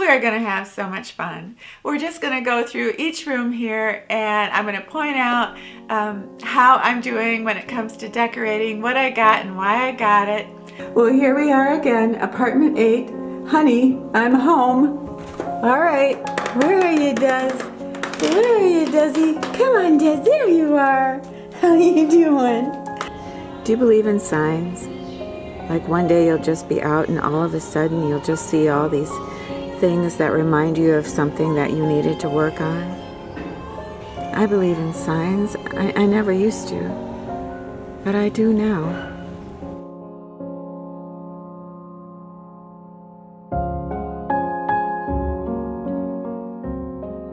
we're going to have so much fun. We're just going to go through each room here, and I'm going to point out how I'm doing when it comes to decorating, what I got and why I got it. Well, here we are again, apartment 8. Honey, I'm home. All right, where are you, Des? Where are you, Desi? Come on, Des, there you are. How you doing? Do you believe in signs? Like one day you'll just be out and all of a sudden you'll just see all these things that remind you of something that you needed to work on? I believe in signs. I never used to, but I do now.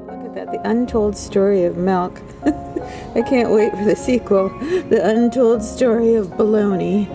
Look at that, the untold story of milk. I can't wait for the sequel, The Untold Story of Baloney.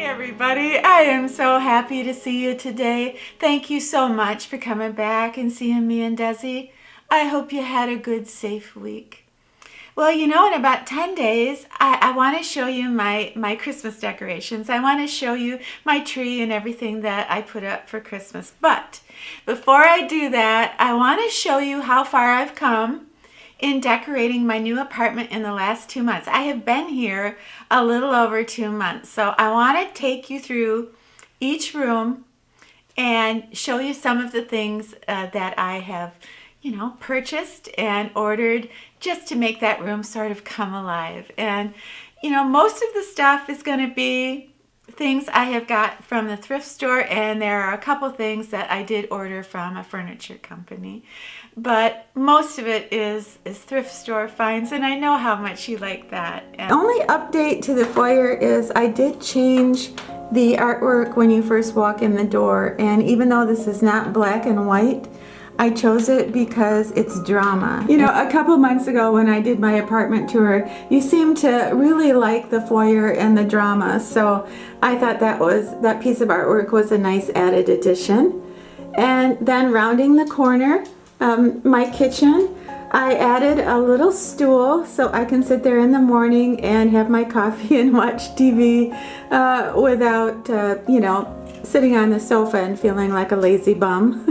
Everybody, I am so happy to see you today. Thank you so much for coming back and seeing me and Desi. I hope you had a good, safe week. Well, you know, in about 10 days, I want to show you my Christmas decorations. I want to show you my tree and everything that I put up for Christmas. But before I do that, I want to show you how far I've come in decorating my new apartment in the last 2 months. I have been here a little over 2 months, so I want to take you through each room and show you some of the things that I have, purchased and ordered just to make that room sort of come alive. And, most of the stuff is going to be things I have got from the thrift store, and there are a couple things that I did order from a furniture company. But most of it is thrift store finds, and I know how much you like that. And only update to the foyer is I did change the artwork when you first walk in the door, and even though this is not black and white, I chose it because it's drama. A couple months ago when I did my apartment tour, you seemed to really like the foyer and the drama, so I thought that piece of artwork was a nice added addition. And then rounding the corner, my kitchen, I added a little stool so I can sit there in the morning and have my coffee and watch TV without, sitting on the sofa and feeling like a lazy bum.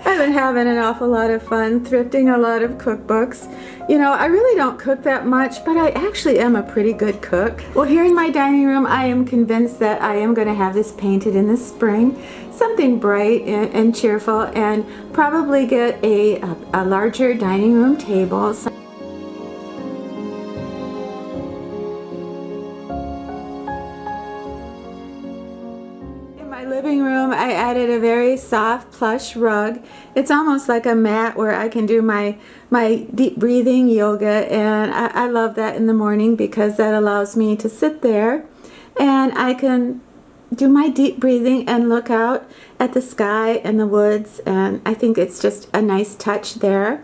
I've been having an awful lot of fun thrifting a lot of cookbooks. I really don't cook that much, but I actually am a pretty good cook. Well, here in my dining room, I am convinced that I am going to have this painted in the spring. Something bright and cheerful, and probably get a larger dining room table. Living room, I added a very soft plush rug. It's almost like a mat where I can do my deep breathing yoga, and I love that in the morning because that allows me to sit there and I can do my deep breathing and look out at the sky and the woods, and I think it's just a nice touch there.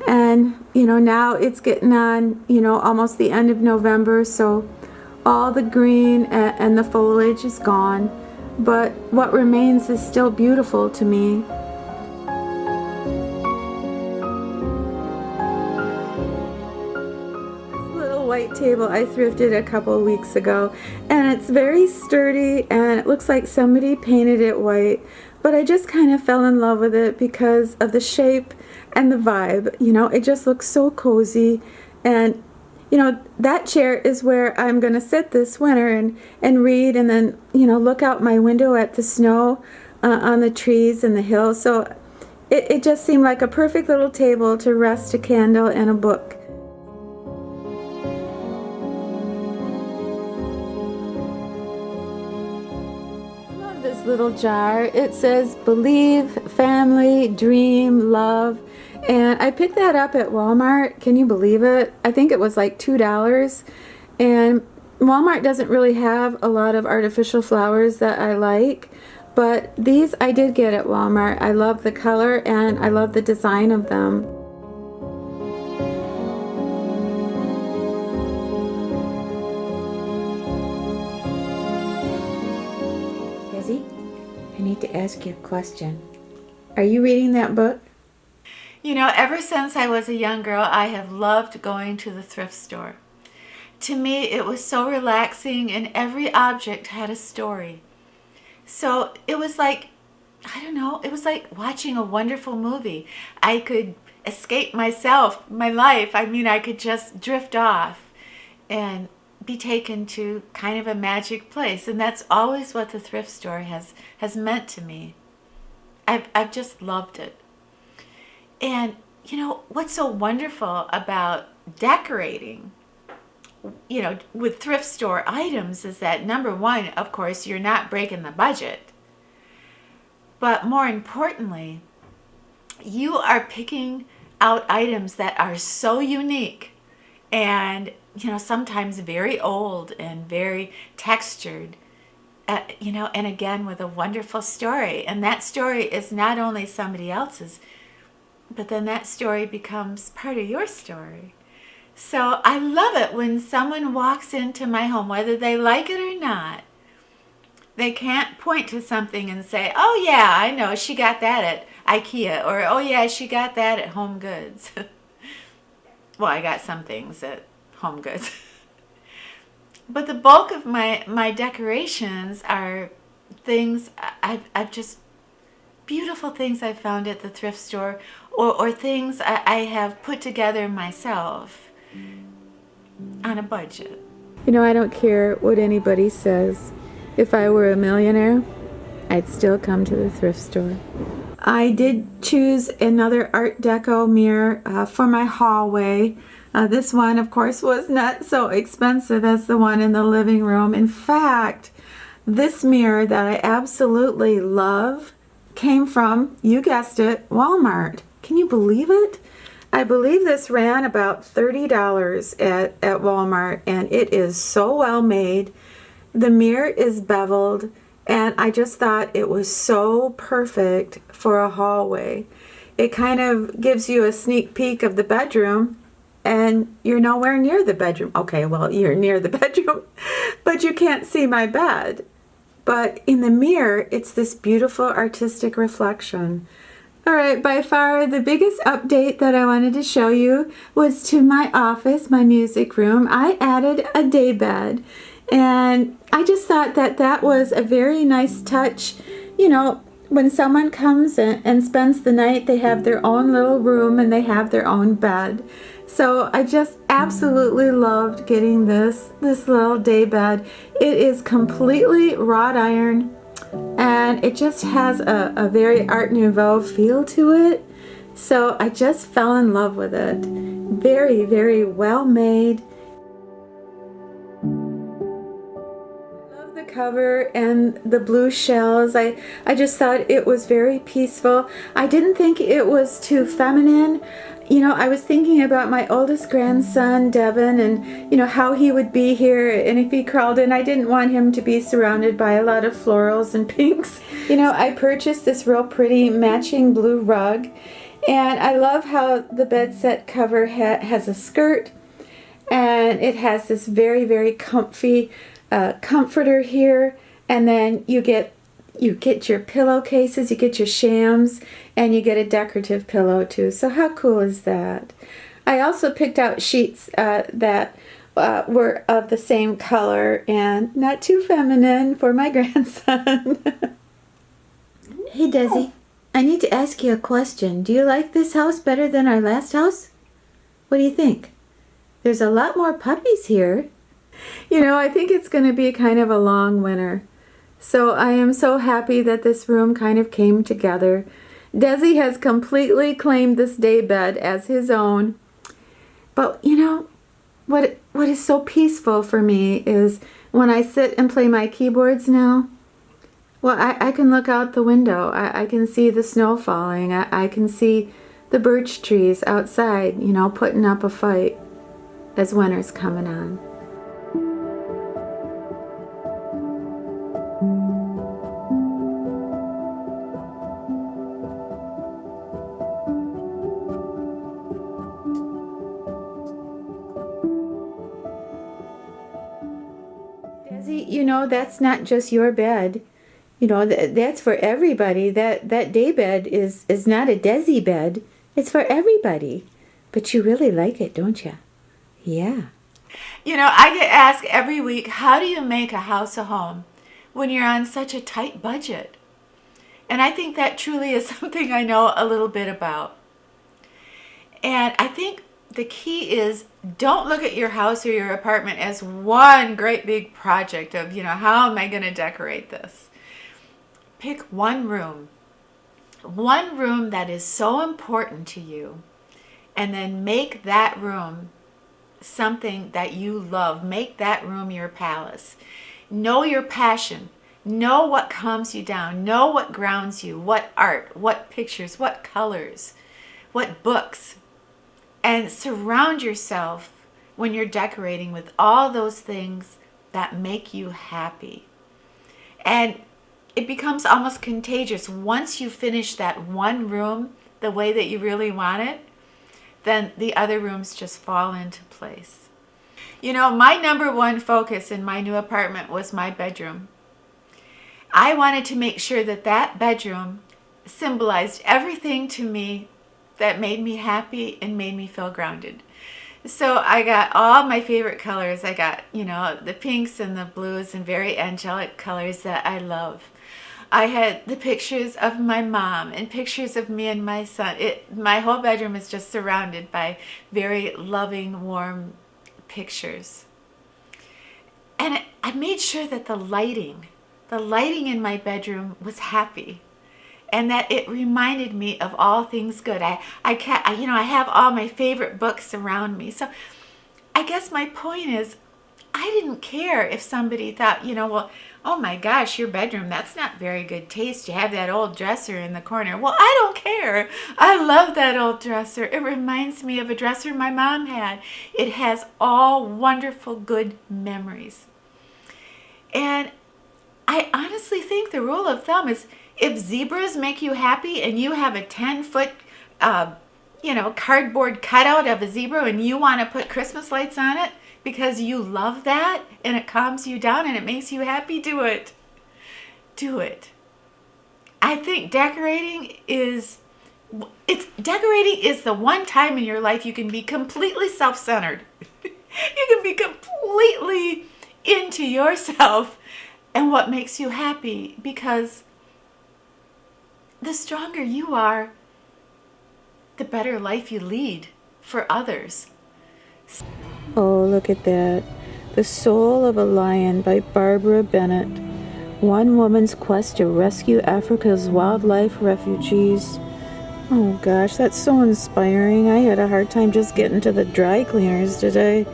And now it's getting on almost the end of November, so all the green and the foliage is gone. But what remains is still beautiful to me. This little white table I thrifted a couple weeks ago, and it's very sturdy and it looks like somebody painted it white, but I just kind of fell in love with it because of the shape and the vibe. It just looks so cozy, and that chair is where I'm going to sit this winter and read, and then, look out my window at the snow on the trees and the hills. So it just seemed like a perfect little table to rest a candle and a book. I love this little jar. It says believe, family, dream, love. And I picked that up at Walmart. Can you believe it? I think it was like $2. And Walmart doesn't really have a lot of artificial flowers that I like, but these I did get at Walmart. I love the color and I love the design of them. Desi, I need to ask you a question. Are you reading that book? You know, ever since I was a young girl, I have loved going to the thrift store. To me, it was so relaxing and every object had a story. So it was like, I don't know, it was like watching a wonderful movie. I could escape myself, my life. I mean, I could just drift off and be taken to kind of a magic place. And that's always what the thrift store has meant to me. I've just loved it. And you know, what's so wonderful about decorating, you know, with thrift store items is that number one, of course, you're not breaking the budget. But more importantly, you are picking out items that are so unique and, you know, sometimes very old and very textured, you know, and again with a wonderful story. And that story is not only somebody else's, but then that story becomes part of your story. So I love it when someone walks into my home, whether they like it or not. They can't point to something and say, oh yeah, I know, she got that at IKEA, or oh yeah, she got that at Home Goods. Well, I got some things at Home Goods. But the bulk of my decorations are things I've just, beautiful things I found at the thrift store, or things I have put together myself on a budget. You know, I don't care what anybody says. If I were a millionaire, I'd still come to the thrift store. I did choose another Art Deco mirror for my hallway. This one, of course, was not so expensive as the one in the living room. In fact, this mirror that I absolutely love came from, you guessed it, Walmart. Can you believe it? I believe this ran about $30 at Walmart, and it is so well made. The mirror is beveled, and I just thought it was so perfect for a hallway. It kind of gives you a sneak peek of the bedroom, and you're nowhere near the bedroom. Okay, well, you're near the bedroom, but you can't see my bed. But in the mirror, it's this beautiful artistic reflection. All right, by far the biggest update that I wanted to show you was to my office, my music room. I added a day bed, and I just thought that that was a very nice touch. You know, when someone comes and spends the night, they have their own little room and they have their own bed. So I just absolutely loved getting this little day bed. It is completely wrought iron, and it just has a very Art Nouveau feel to it. So I just fell in love with it. Very, very well made. I love the cover and the blue shells. I just thought it was very peaceful. I didn't think it was too feminine. You know, I was thinking about my oldest grandson, Devin, and, you know, how he would be here, and if he crawled in, I didn't want him to be surrounded by a lot of florals and pinks. You know, I purchased this real pretty matching blue rug, and I love how the bed set cover has a skirt, and it has this very, very comfy comforter here, and then you get your pillowcases, you get your shams, and you get a decorative pillow too. So how cool is that? I also picked out sheets that were of the same color and not too feminine for my grandson. Hey Desi, I need to ask you a question. Do you like this house better than our last house? What do you think? There's a lot more puppies here. You know, I think it's going to be kind of a long winter. So I am so happy that this room kind of came together. Desi has completely claimed this day bed as his own. But you know, what is so peaceful for me is when I sit and play my keyboards now, well, I can look out the window. I can see the snow falling. I can see the birch trees outside, you know, putting up a fight as winter's coming on. Desi, you know, that's not just your bed. You know, that's for everybody. That day bed is not a Desi bed. It's for everybody. But you really like it, don't you? Yeah. You know, I get asked every week, how do you make a house a home when you're on such a tight budget? And I think that truly is something I know a little bit about. And I think the key is, don't look at your house or your apartment as one great big project of, you know, how am I going to decorate this? Pick one room that is so important to you, and then make that room something that you love. Make that room your palace. Know your passion. Know what calms you down. Know what grounds you. What art, what pictures, what colors, what books. And surround yourself when you're decorating with all those things that make you happy. And it becomes almost contagious. Once you finish that one room the way that you really want it, then the other rooms just fall into place. You know, my number one focus in my new apartment was my bedroom. I wanted to make sure that that bedroom symbolized everything to me that made me happy and made me feel grounded. So I got all my favorite colors. I got, you know, the pinks and the blues and very angelic colors that I love. I had the pictures of my mom and pictures of me and my son. My whole bedroom is just surrounded by very loving, warm pictures. And I made sure that the lighting in my bedroom was happy, and that it reminded me of all things good. I have all my favorite books around me. So I guess my point is, I didn't care if somebody thought, you know, well, oh my gosh, your bedroom, that's not very good taste. You have that old dresser in the corner. Well, I don't care. I love that old dresser. It reminds me of a dresser my mom had. It has all wonderful, good memories. And I honestly think the rule of thumb is, if zebras make you happy and you have a 10-foot, cardboard cutout of a zebra and you want to put Christmas lights on it because you love that and it calms you down and it makes you happy, do it. Do it. I think decorating is the one time in your life you can be completely self-centered. You can be completely into yourself and what makes you happy, because the stronger you are, the better life you lead for others. Oh, look at that. The Soul of a Lion by Barbara Bennett. One woman's quest to rescue Africa's wildlife refugees. Oh gosh, that's so inspiring. I had a hard time just getting to the dry cleaners today.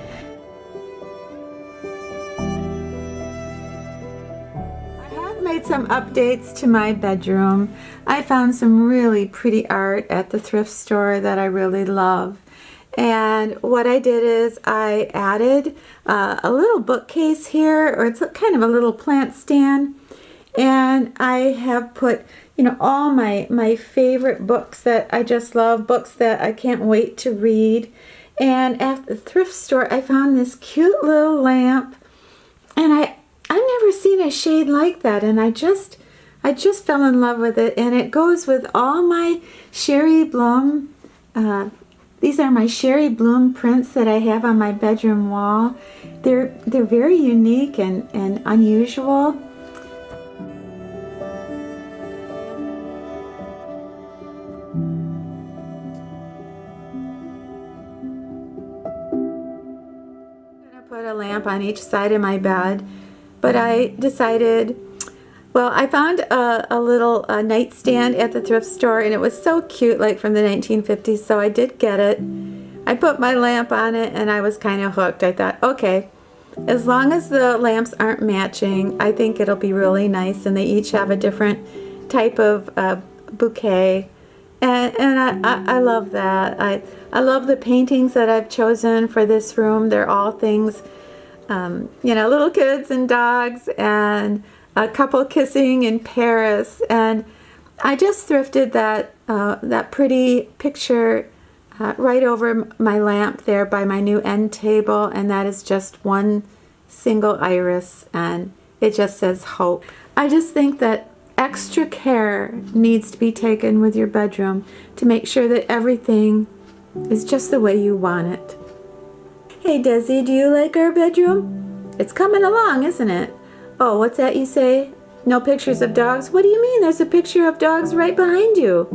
Made some updates to my bedroom. I found some really pretty art at the thrift store that I really love. And what I did is I added a little bookcase here, or it's kind of a little plant stand. And I have put, you know, all my favorite books that I just love, books that I can't wait to read. And at the thrift store, I found this cute little lamp, and I've never seen a shade like that, and I just fell in love with it. And it goes with all my Sherry Bloom. These are my Sherry Bloom prints that I have on my bedroom wall. They're very unique and unusual. I'm gonna put a lamp on each side of my bed. But I decided, Well, I found a little nightstand at the thrift store, and it was so cute, like from the 1950s, so I did get it. I put my lamp on it, and I was kind of hooked. I thought, okay, as long as the lamps aren't matching, I think it'll be really nice, and they each have a different type of bouquet, and I love that. I love the paintings that I've chosen for this room. They're all things, little kids and dogs, and a couple kissing in Paris, and I just thrifted that pretty picture right over my lamp there by my new end table, and that is just one single iris, and it just says hope. I just think that extra care needs to be taken with your bedroom to make sure that everything is just the way you want it. Hey Desi, do you like our bedroom? It's coming along, isn't it? Oh, what's that you say? No pictures of dogs? What do you mean? There's a picture of dogs right behind you.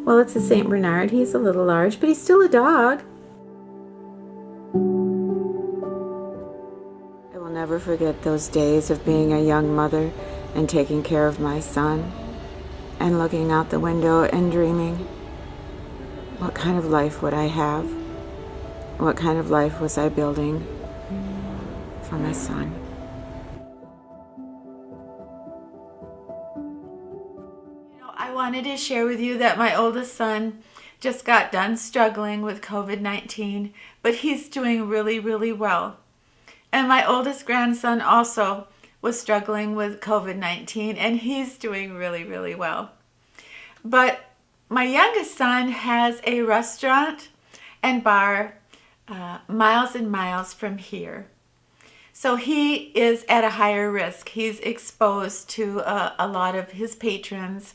Well, it's a St. Bernard. He's a little large, but he's still a dog. I will never forget those days of being a young mother and taking care of my son and looking out the window and dreaming, what kind of life would I have? What kind of life was I building for my son? I wanted to share with you that my oldest son just got done struggling with COVID-19, but he's doing really, really well. And my oldest grandson also was struggling with COVID-19, and he's doing really, really well. But my youngest son has a restaurant and bar miles and miles from here. So he is at a higher risk. He's exposed to a lot of his patrons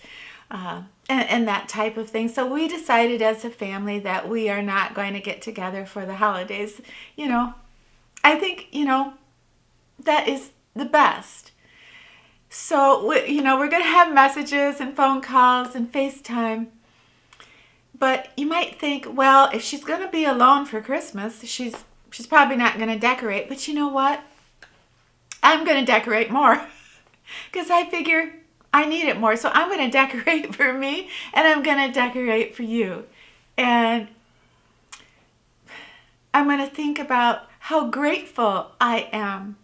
and that type of thing. So we decided as a family that we are not going to get together for the holidays. I think, that is the best. So, we're going to have messages and phone calls and FaceTime. But you might think, well, if she's going to be alone for Christmas, she's probably not going to decorate. But you know what? I'm going to decorate more because I figure I need it more. So I'm going to decorate for me, and I'm going to decorate for you. And I'm going to think about how grateful I am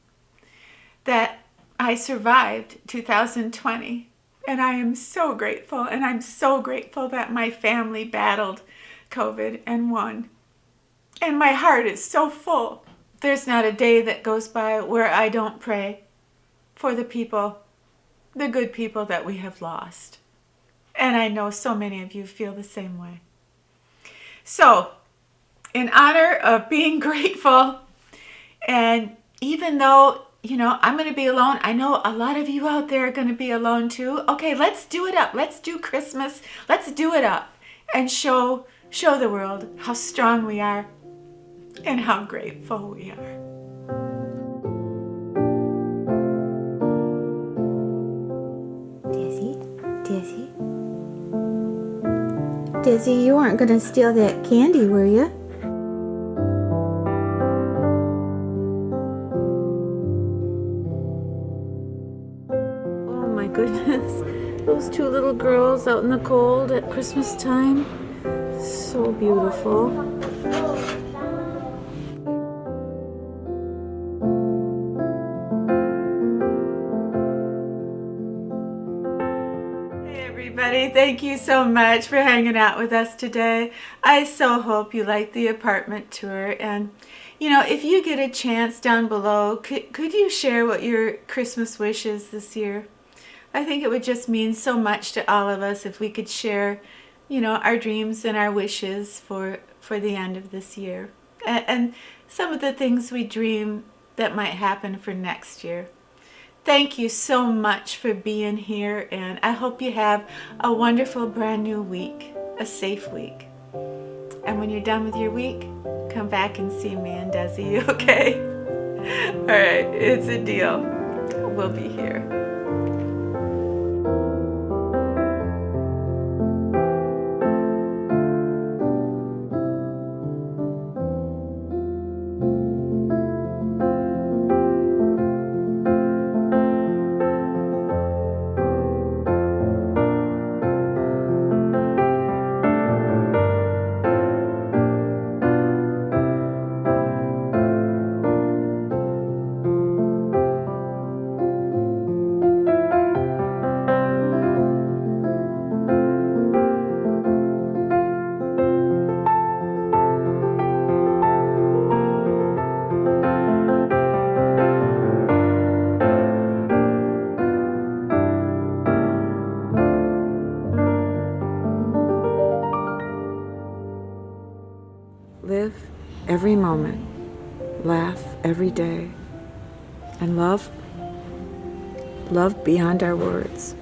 that I survived 2020. And I am so grateful, and I'm so grateful that my family battled COVID and won. And my heart is so full. There's not a day that goes by where I don't pray for the people, the good people that we have lost. And I know so many of you feel the same way. So, in honor of being grateful, and even though I'm going to be alone. I know a lot of you out there are going to be alone too. Okay, let's do it up. Let's do Christmas. Let's do it up and show the world how strong we are and how grateful we are. Desi, you weren't going to steal that candy, were you? Goodness, those two little girls out in the cold at Christmas time, so beautiful. Hey everybody, thank you so much for hanging out with us today. I so hope you liked the apartment tour, and if you get a chance down below, could you share what your Christmas wish is this year? I think it would just mean so much to all of us if we could share, our dreams and our wishes for the end of this year. And some of the things we dream that might happen for next year. Thank you so much for being here, and I hope you have a wonderful brand new week, a safe week. And when you're done with your week, come back and see me and Desi, okay? All right, it's a deal. We'll be here. every moment, laugh every day, and love beyond our words.